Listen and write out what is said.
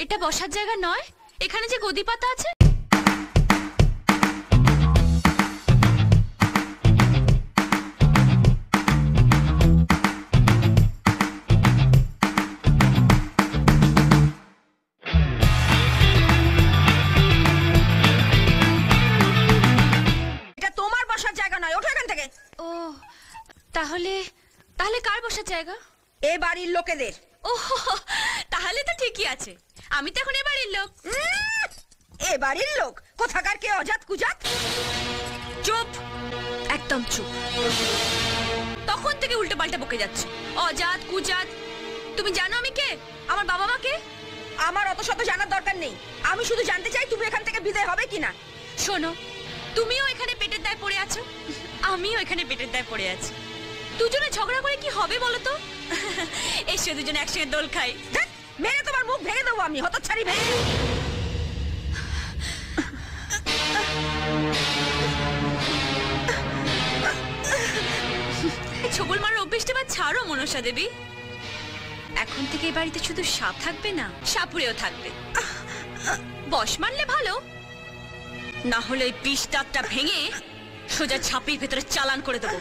এটা বসার জায়গা নয়। এখানে যে গদি পাতা আছে। এটা তোমার বসার জায়গা নয়, ওঠো এখান থেকে। ও তাহলে তাহলে কার বসার জায়গা? এ বাড়ির লোকেদের। ও তাহলে তো ঠিকই আছে, আমি তো এখন এ বাড়ির লোক। এ বাড়ির লোক কোথাকার কে অজাত কুজাত? চুপ, একদম চুপ। তখন থেকে উল্টো পাল্টা বকে যাচ্ছে, অজাত কুজাত। তুমি জানো আমি কে, আমার বাবা মা কে? আমার অত শত জানার দরকার নেই, আমি শুধু জানতে চাই তুমি এখান থেকে বিদায় হবে কিনা। শোনো, তুমিও এখানে পেটের দায়ে পড়ে আছো, আমিও এখানে পেটের দায়ে পড়ে আছি। দুজনে ঝগড়া করে কি হবে বলো তো? এসে দুজনে একসঙ্গে দোল খাই। মেরে তোমার মুখ ভেঙে দেবো আমি, হতচ্ছাড়ি ভেঙে। ছবল মারার অভ্যেসটা বা ছাড়ো মনসা দেবী। এখন থেকে এই বাড়িতে শুধু সাপ থাকবে না, সাপুরেও থাকবে। বস মানলে ভালো, না হলে বিষ দাঁতটা ভেঙে সোজা ছাপির ভেতরে চালান করে দেবো।